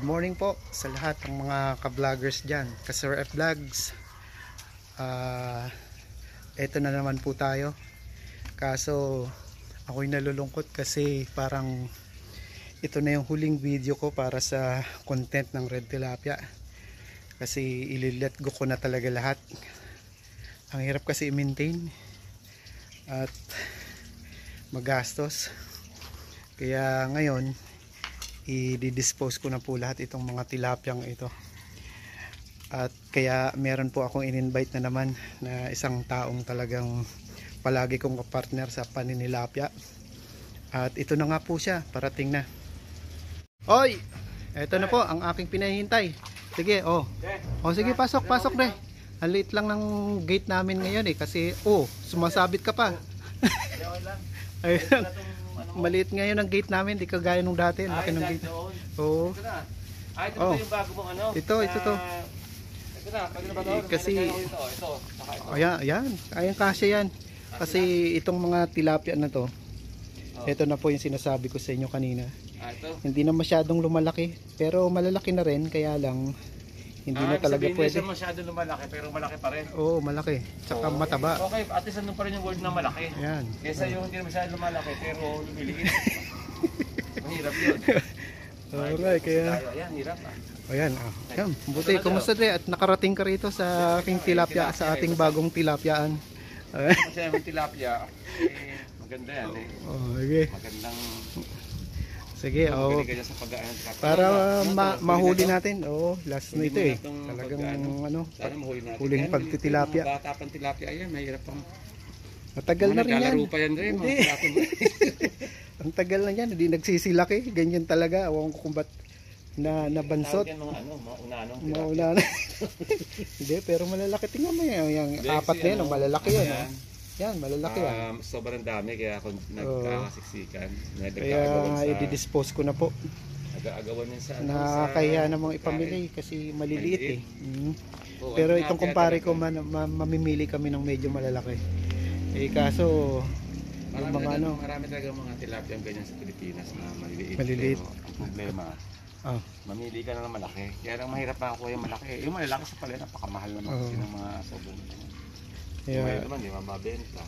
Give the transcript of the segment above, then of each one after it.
morning po sa lahat ng mga ka-vloggers dyan, ka-Sir F Vlogs. Eto na naman po tayo. Kaso ako'y nalulungkot kasi parang ito na yung huling video ko para sa content ng Red Tilapia. Kasi ililet go ko na talaga lahat. Ang hirap kasi i-maintain at magastos. Kaya ngayon i-dispose ko na po lahat itong mga tilapyang ito. At kaya meron po akong in-invite na naman na isang taong talagang palagi kong partner sa paninilapya. At ito na nga po siya, parating na. Oy! Ito na po ang aking pinahihintay. Sige, oh. Oh, sige, pasok re. Ang liit lang ng gate namin ngayon kasi sumasabit ka pa. Ayun. Maliit ngayon ang gate namin, di kagaya nung dati, laki ng gate. Oo. Ito ba yung bago mong ano? Ito to. Ito na, pag ba to? Kasi ito. ayan, kasya yan. Kasi itong mga tilapia na to, ito na po yung sinasabi ko sa inyo kanina. Ito. Hindi na masyadong lumalaki, pero malalaki na rin, kaya lang hindi na talaga pwede. Hindi masyadong lumalaki, pero malaki pa rin. Oo, malaki. Tsaka mataba. Okay, at least nandun pa rin yung word na malaki. Ayan. Kesa yung hindi na masyadong lumalaki, pero lumiliit. Mahirap yun. Alright, kaya Ayan, hirap ayan, ayan. Buti, kumusta Dre? At nakarating ka rito sa aking tilapia, sa ating bagong tilapyaan. Kasi yung tilapia, maganda yan Okay. Magandang sige, sa pag-aan. para mahuli natin. Last na ito talagang sana mahuli natin. huling pagtitilapia. Bata pang tilapia yan, mahirap pang matagal na rin yan. Naglalaro pa yan rin. Ang tagal na yan, hindi nagsisilaki. Ganyan talaga. Awan ko kung ba't nabansot. Mauna na. Hindi, pero malalaki. Tingnan mo yan. Yung apat na yan, malalaki yan. Yan, malalaki yan. Sobrang dami kaya ako nagkakasiksikan. Kaya i-dispose ko na po. Nag-aagawan yan sa Nakakaya namang ipamili kasi maliliit Pero itong kumpare ko, mamimili kami ng medyo malalaki. Kaso marami talaga mga tilapia ganyan sa Pilipinas na maliliit. Ang problema, mamili ka na ng malaki. Kaya lang mahirap na ako yung malaki. Yung malalaki sa pala, napakamahal naman kasi ng mga sobrang. Kaya naman, di mababenta.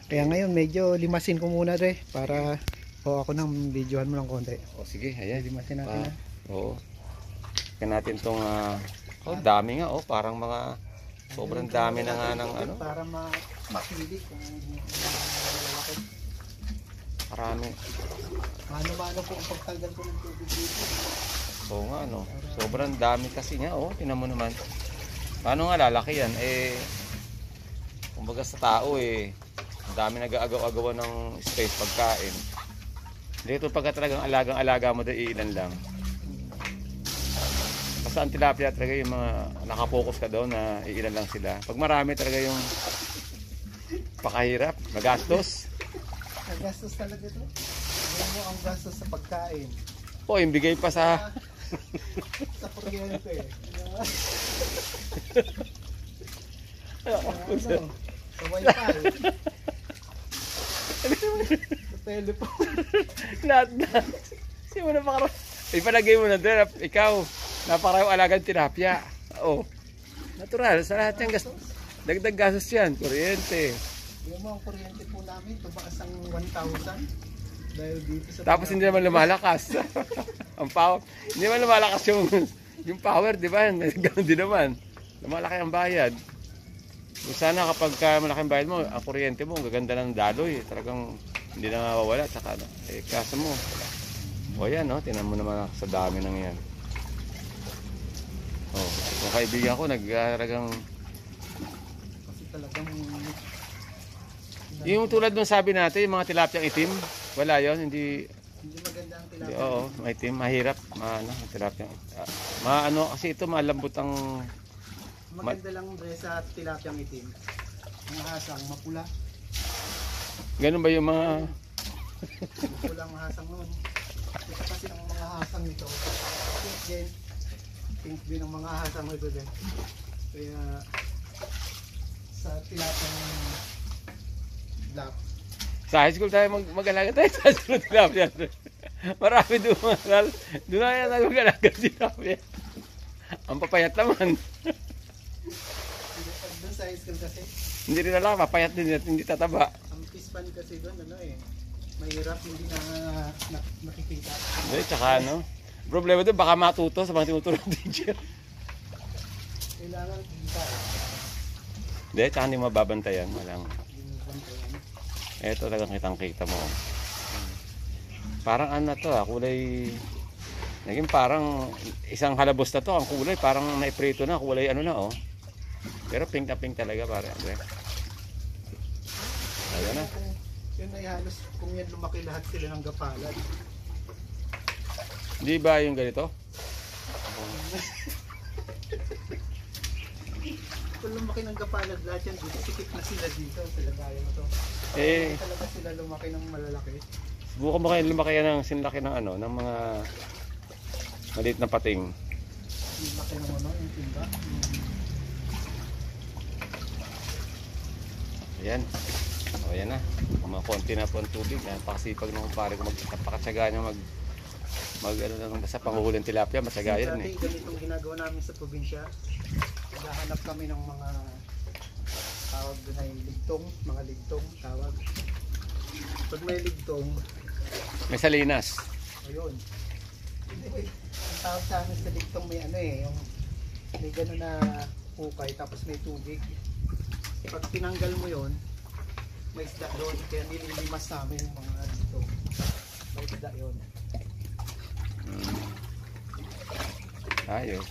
Kaya ngayon, medyo limasin ko muna para ako nang videohan mo ng konti. Sige, ayan. Limasin natin Kaya natin itong dami nga, parang mga sobrang dami na nga ng para mapili kung malalaki. Marami. Mano-mano po ang pagtanggal ko ng tubig dito. Oo nga, sobrang dami kasi nga, tingnan mo naman. Paano nga lalaki yan? Kumbaga sa tao ang dami nag-aagaw-agawan ng space pagkain. Dito pagka talagang alagang-alaga mo ilan lang. Basta ang tilapia talaga yung mga nakapokus ka daw na ilan lang sila. Pag marami talaga yung pakahirap, magastos. Magastos talaga ito. Alam mo ang gastos sa pagkain. Yung bigay pa sa sa kuryente. Sa wifi. Sa telephone. Lahat. Kasi mo na ipalagay mo na doon. Ikaw, napakarayong alagang tilapia. Natural. Sa lahat yung dagdag gastos yan. Kuryente. Yung mga kuryente po namin, tumaas ang 1,000. Dahil dito sa tapos hindi naman lumalakas. Ang power. Hindi naman lumalakas yung power, di ba? Ganun din naman. Lumalaki ang bayad. Sana kapag malaking bayad mo, ang kuryente mo, ang gaganda ng daloy. Talagang hindi na mawawala. Tsaka, kaso mo. Yan, tinan mo naman sa dami ng yan. Yung kaibigan ko, nagaragang kasi talagang yung tulad nung sabi natin, yung mga tilapyang itim, wala yon, hindi maganda ang tilapia. maitim, mahirap, tilapyang kasi ito malambot ang maganda lang sa tilapyang itim. Mga hasang mapula. Ganun ba yung mga mapulang hasang noon? Ito kasi ng mga hasang nito. Pink din ang mga hasang nito din. Kaya sa tilapyang black Sa high school tayo mag-alaga tayo sa high school tilapia. Marami dumangal. Doon na yan nag-alaga tilapia. Ang papayat naman. Doon sa high school kasi, Hindi rin alam, papayat din at hindi tataba. ang fish pan kasi doon, ano eh, mahirap hindi nakikita. Hindi, tsaka ano. Problema doon, baka matuto sa mga tinuturo ng teacher. Kailangan kita eh. Hindi, tsaka hindi mababantayan. Walang. Yung bantayan. Eto talagang kitang-kita mo. Parang ano to kulay. Naging parang isang halabos na to, ang kulay. Parang naiprito na, kulay ano na Pero pink na pink talaga pare. Ayan na. Yun ay halos, kung yan lumaki lahat sila ng gapalad. Di ba yung ganito? Kung lumaki ng gapalad lahat yan, dito, sikip na sila dito, sila gaya mo to. Eh, Talaga sila lumaki ng malalaki. subukan mo kayo lumaki ng sinlaki ng ng mga maliit na pating. Yung laki ng yung timba. Ayan. O, ayan na. Mga konti na po ang tubig. Napakasipag ng kumpare ko. Napakatsaga niya ano lang basta panguhuli ng tilapia. Matsaga yan Dati, ganitong ginagawa namin sa probinsya. Naghahanap kami ng mga tawag doon ay ligtong, mga ligtong tawag. Pag may ligtong, May salinas. ayun. Ang tawag sa amin sa ligtong may yung may gano'n na hukay tapos may tubig. Pag tinanggal mo yon, may isda doon. Kaya nililimas namin yung mga ligtong. May isda yun. Ayos.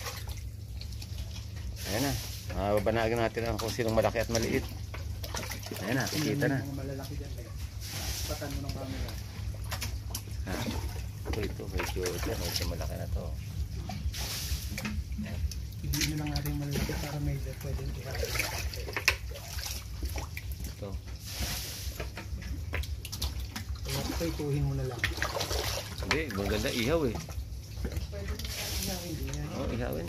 Ayan na. Mababanagan natin ang kung sinong malaki at maliit. Ayan na, kikita na. Mga malalaki dyan eh. Patan mo ng camera. Ito, medyo malaki na to. Hindi nyo lang natin malalaki para may pwede ihahin. Ito. Kaya ito ituhin mo na lang. Hindi, maganda ihaw Pwede na hindi yan. Ihawin.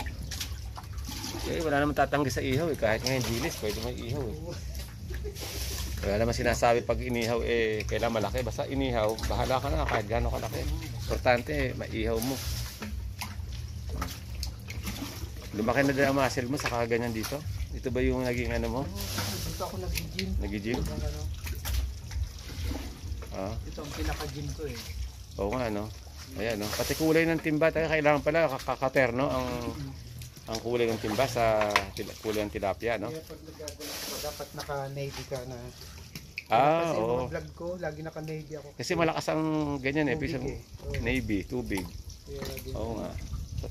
Wala naman tatanggi sa ihaw kahit ngayon dilis, pwede may ihaw Wala naman sinasabi pag inihaw kailangan malaki. Basta inihaw, bahala ka na kahit gano'ng kalaki. Importante, maihaw mo. Lumaki na din ang muscle mo sa kaganyan dito. Ito ba yung naging ano mo? Dito ako nag-gym. Nag-gym? Ito ang pinaka-gym ko eh. Oo nga Ayan Pati kulay ng timba tayo kailangan pala kakaterno ang kulay ng timba sa kulay ng tilapia Kaya pag nagagawa ko, dapat naka-navy ka na. Kasi oo. mga vlog ko, lagi naka-navy ako. Kasi malakas ang ganyan Tubig Bisang Oo. navy, tubig. Kaya din. Oo nga.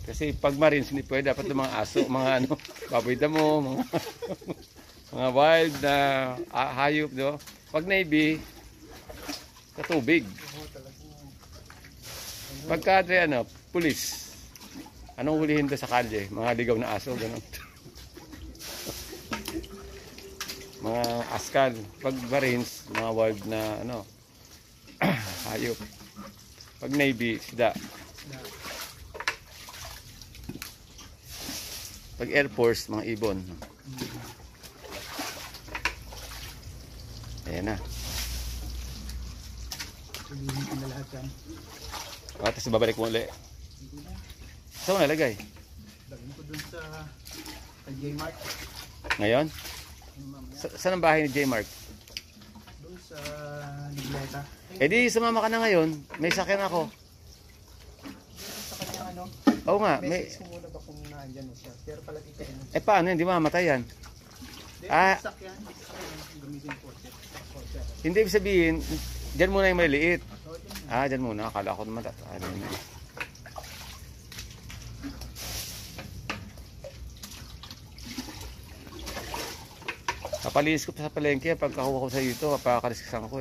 Kasi pag marines hindi pwede dapat yung mga aso, mga baboy damo, mga wild na hayop, Pag navy, sa tubig. Oo, talagang. Pagka pulis. Anong hulihin doon sa kalye? Mga ligaw na aso, gano'n. Mga askal. Pag marines, mga wild na hayop. Pag navy, isda. Pag Air Force, mga ibon. Ayan na. Sabihin ko na lahat yan. Tapos babalik mo ulit. Hindi na. Saan mo nalagay? Lagyan ko dun sa J-Mark. Ngayon? Mamaya. Saan ang bahay ni J. Mark? Dun sa Ligleta. Di sumama ka na ngayon. May sakyan ako. Sa kanya Oo nga. message ko muna ba kung naandyan mo siya. Pero palagi ka yun. Paano yun? Di mamatay yan? Sakyan. Gamitin po siya. Hindi ibig sabihin, dyan muna yung maliliit. So, dyan. Dyan muna. Akala ko naman. Kapalinis ko pa sa palengke. Pagkakuha ko sa dito, papakaliskisan ko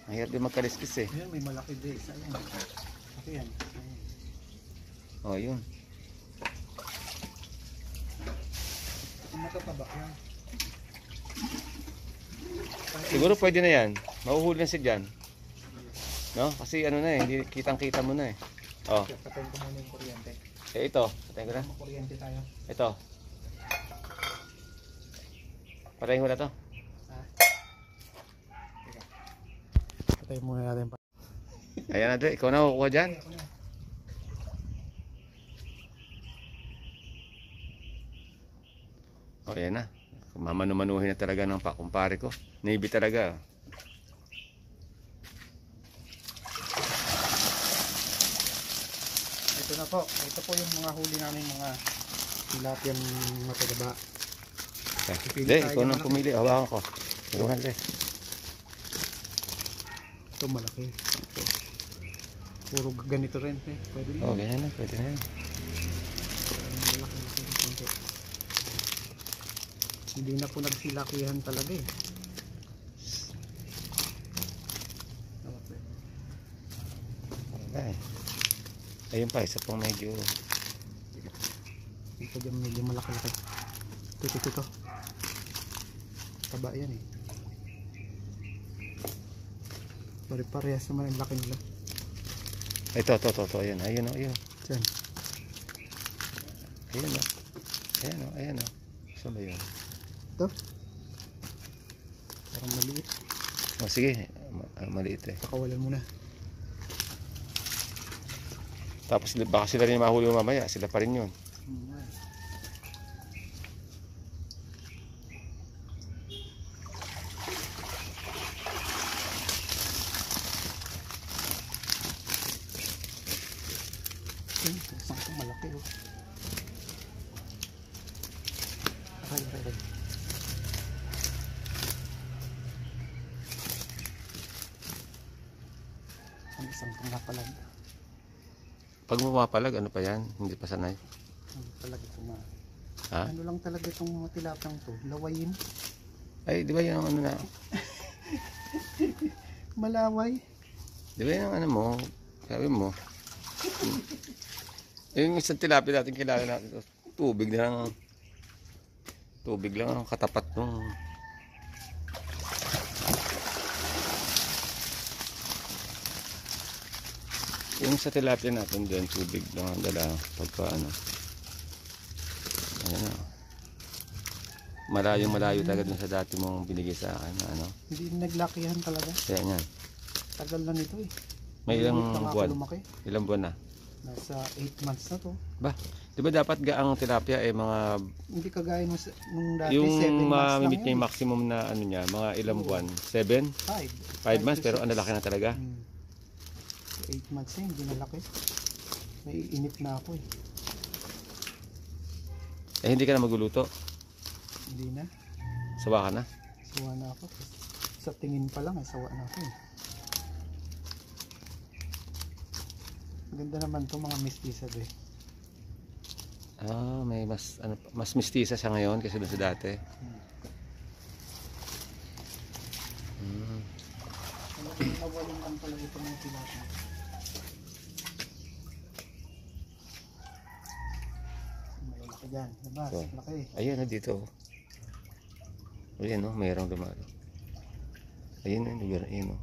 Ang hirap din magkaliskis Ayan, may malaki din. Isa yan. Ito yan. Yun. Matapabak yan. Siguro pwede na yan. Mahuhuli na si Jan. Kasi hindi kitang-kita mo na Patayin ko muna yung kuryente. Ito. Patayin ko na. Kuryente tayo. Ito. Patayin ko na to. Patayin muna natin. Ayan, Andre, ikaw na kukuha dyan. O, ayan na. Mamanu-manuhin na talaga ng pakumpare ko. Navy talaga. Ito na po. Ito po yung mga huli namin mga tilapiyang matagaba. Hindi, ikaw nang pumili. Hawakan ko. Ikaw na, Andre. Ito malaki. Puro ganito rin. Pwede rin. O, ganyan na. Pwede na yan. Hindi na po nagsilakihan talaga eh. Ay. Ayun pa, isa pang medyo... Ito dyan medyo malaki-laki. Ito. Taba yan eh. Pare-parehas naman ang laki nila. Ito. Ayan. Ayun. Saan? Ayan. Saan ba yun? Ito? Parang maliit. O, sige. Maliit eh. Pakawalan muna. Tapos baka sila rin mahuli mamaya. Sila pa rin yun. Isang malaki oh. Aray. Ang isang pangapalag. Pag mapapalag, ano pa yan? Hindi pa sanay. Ang talaga ito Ha? Ano lang talaga itong mga tilapang to? Lawayin. Ay, di ba yun ang ano na? Malaway. Di ba yun ang ano mo? Sabi mo. Yung isang tilapia natin kilala natin. Tubig lang ang katapat nung... Yung sa tilapia natin dyan, tubig lang ang dala pagka ano. Ayan na. Malayo talaga dun sa dati mong binigay sa akin na ano. Hindi naglakihan talaga. Kaya yan. Tagal na nito eh. May ilang Hindi pa nga buwan? ako lumaki. Ilang buwan na? Nasa 8 months na to. Ba? Di ba dapat gaang tilapia eh mga... Hindi kagaya nung dati 7 Yung months lang mamimit niya yun. yung maximum na ano niya, mga ilang buwan? 7? 5 5 months pero ang lalaki na talaga. 8 months na hindi nalaki. Naiinip na ako eh. Eh hindi ka na magluluto. Hindi na. Sawa ka na. Sawa na ako. Sa tingin pa lang sawa na ako eh. Maganda naman to mga mestiza eh. Ah, may mas mistisa siya ngayon kasi doon sa dati. Nawalan lang pala ito ng tilapia. Malaki dyan. Labas. So, Laki. ayun na dito. Ayun no, mayroong dumalo. Ayun na, ayun no.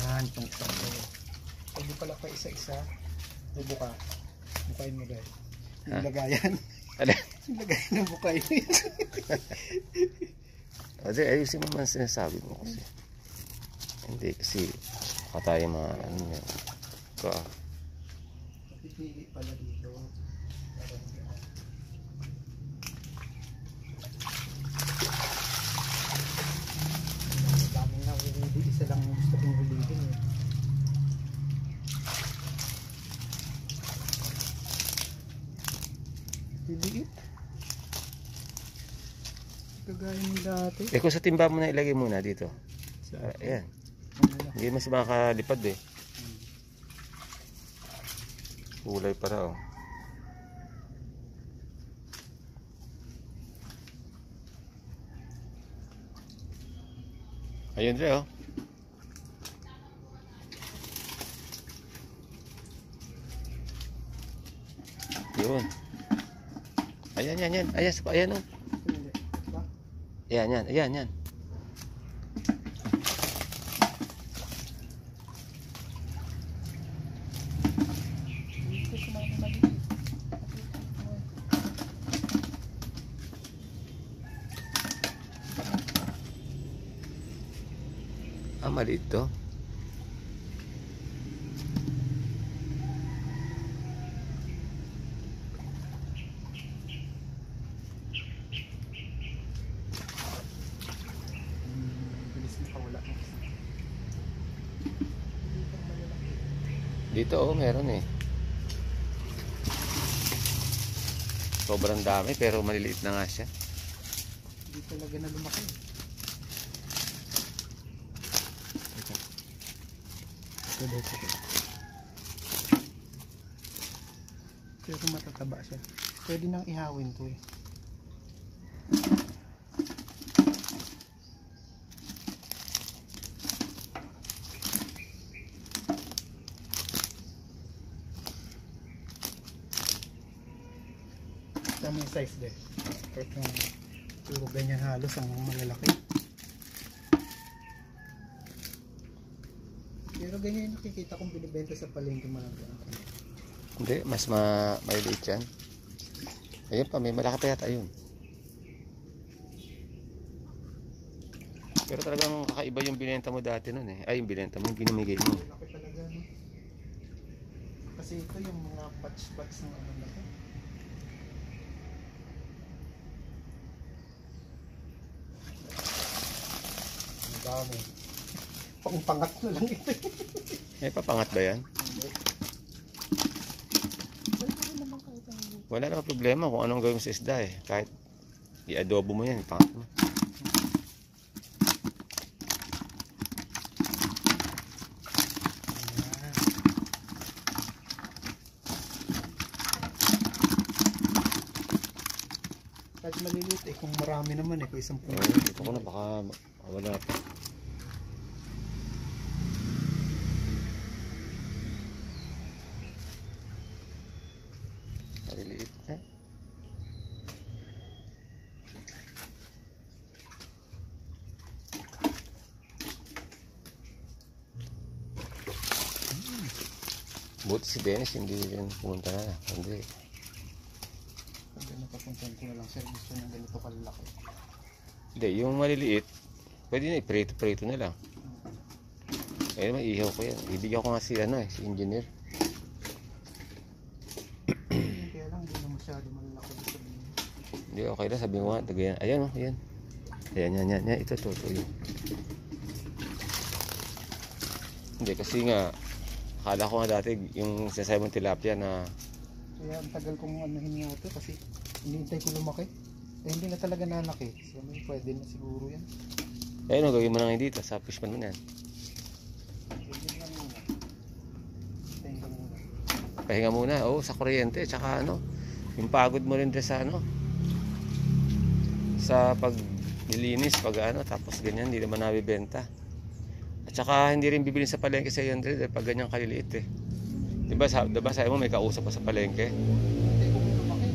Ayan, itong isang to. Pwede pala pa isa-isa. Bubuka. Bukain mo dahil. Yung lagayan. Ano? Yung lagayan ng bukain. Kasi ayusin mo man sinasabi mo kasi. Hindi kasi baka tayo mga ano yan. Pipili pala dito. Daming na hulili. Isa lang yung gusto kong hulili eh. Liliit. Kagaya ng dati. Eh kung sa timba mo na ilagay muna dito. Ayan. Hindi mas makalipad eh. Kulay para oh. Ayun rin oh. Yun. Ayan. Ayan oh. Ayan. Ah, maliit to. Dito meron eh. Sobrang dami pero maliliit na nga siya. Hindi talaga na lumaki. Ito. Pero matataba siya. Pwede nang ihawin to eh. Tamang size din. Kahit yung puro ganyan halos ang malalaki. Pero ganyan yung nakikita kong binibenta sa palengke malaki. Hindi, mas maliliit yan. Ayun pa, may malaki pa yata yun. Pero talagang kakaiba yung binenta mo dati nun eh. Ay, yung binenta mo, yung ginamigay mo. Malaki talaga no. Kasi ito yung mga batch ng ano na to. Ang dami. Pang-pangat na lang ito. May papangat ba yan? Wala naman problema kung anong gawin mo sa isda eh. Kahit i-adobo mo yan, ipangat mo. Kahit maliliit eh, kung marami naman eh, kung isang puno. Ito ko na baka wala pa. Maliliit eh. Buti si Dennis hindi rin pumunta na. Hindi. Pag napapuntahan ko na lang sir, gusto niya ganito kalalaki. Hindi, yung maliliit, pwede na i-prito na lang. Eh, maiihaw ko yan. Ibigyan ko nga si si engineer. Kaya lang, hindi na masyado malalaki dito. Hindi, okay lang. Sabi mo nga, tagayan. Ayan, ayan. Ayan. Ito. Yun. Hindi, kasi nga, akala ko nga dati, yung sinasabi mong tilapia na, Kaya ang tagal kong anuhin nga ito kasi hinihintay ko lumaki. Eh hindi na talaga nalaki. So pwede na siguro yan. ayun, gawin mo na ngayon dito, sa fishpan mo na yan. Ganyan lang muna. Hintayin ko muna. Pahinga muna, sa kuryente, tsaka yung pagod mo rin din sa sa paglilinis, tapos ganyan, hindi naman nabibenta. At saka hindi rin bibili sa palengke sa 100 pag ganyan kaliliit eh. Diba sabi mo may kausap pa sa palengke? Hintay ko muna lumaki.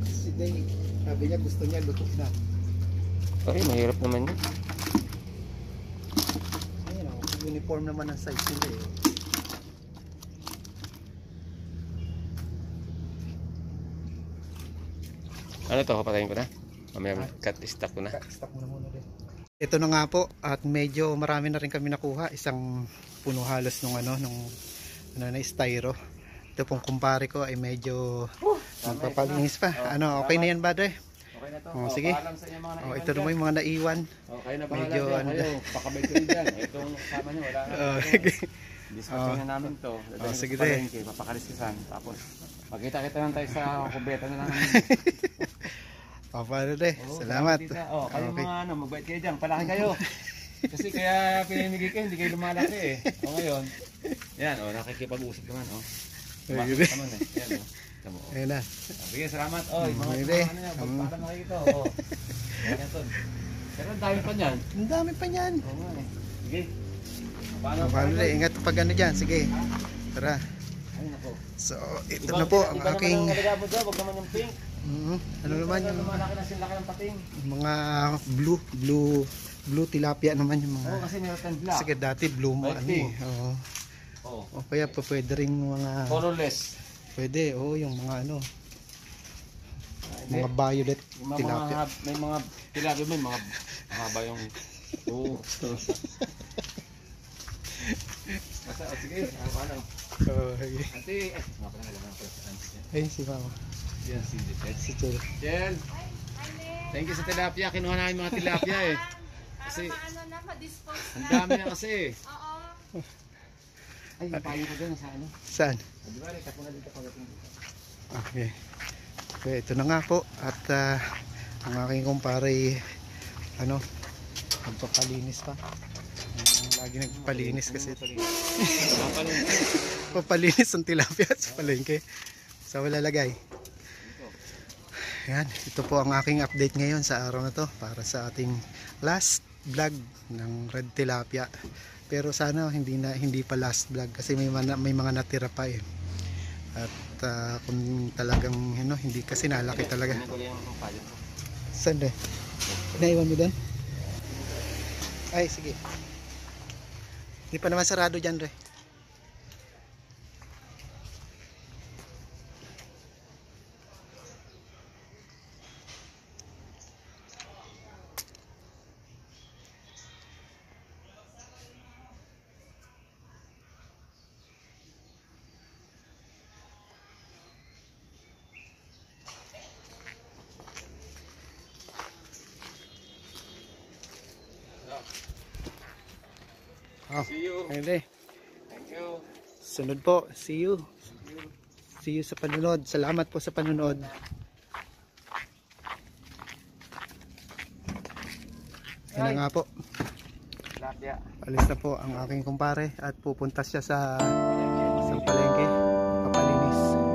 Si Day, sabi niya gusto niya luto na. Ay, mahirap naman yun. Ayun o, uniform naman ang size nila eh. Ano to, papatayin ko na? Mamaya cut stock ko na. Stop muna din. Ito na nga po at medyo marami na rin kami nakuha. Isang puno halos nung na styro. Ito pong kumpare ko ay medyo magpapalinis pa. Okay na yan badre? Okay na to. Sige. Paalam sa inyo mga naiwan Ito naman yung mga naiwan. Okay na bahala Medyo dyan. Kayo, pakabay ko rin dyan. Itong kasama nyo, wala na. Dispatch na namin to. sige sa palengke, papakaliskisan. Tapos, magkita-kita lang tayo sa kubeta na lang. Paano de? Salamat. Kayo mga magbait kayo dyan. Palaki kayo. Kasi kaya pinimigay kayo, hindi kayo lumalaki eh. Ngayon, yan, nakikipag-usap naman. Tumakit naman eh. Yan, tamo. Ayun na. Sige, salamat. Mga pagpapala na kayo ito. Pero ang dami pa niyan. Ang dami pa niyan. Sige. Paano de? Ingat pag dyan. Sige. Tara. Ay, nako. So, ito na po ang aking... Huwag naman yung pink. Ano naman yung lumalaki na sila ng pating. mga blue tilapia naman yung mga... Kasi meron tayong black. Sige, dati blue mo ano eh. O kaya pa pwede rin mga... Colorless. Pwede, yung mga mga violet tilapia. May mga tilapia may mga mahaba yung... Sige, paano? Okay. Ate, Ay, si mama. Yan, si Jet. Si Chel. Jen, thank you sa tilapia. Kinuha namin mga tilapia eh. Kasi, Para maano na, ma-dispose ang na. dami na kasi eh. Oo. Ay, yung payo ko dyan sa ano. Saan? Di ba, tapo na dito pagdating dito. Okay. Okay, ito na nga po. At ang aking kumpare, ano, magpapalinis pa. Lagi nagpapalinis kasi. Papalinis ang tilapia sa palengke. Sa wala lagay. Yan, ito po ang aking update ngayon sa araw na to para sa ating last vlog ng Red Tilapia. Pero sana hindi pa last vlog kasi may mga natira pa eh. At kung talagang hindi kasi nalaki talaga. Saan eh? Naiwan mo doon? Ay, sige. Hindi pa naman sarado dyan, Re. Oh, See you. ayun, Thank you. sunod po. See you. See you sa panunod. Salamat po sa panunod. Yan na nga po. Tilapia. Alis na po ang aking kumpare at pupunta siya sa palengke. Papalinis.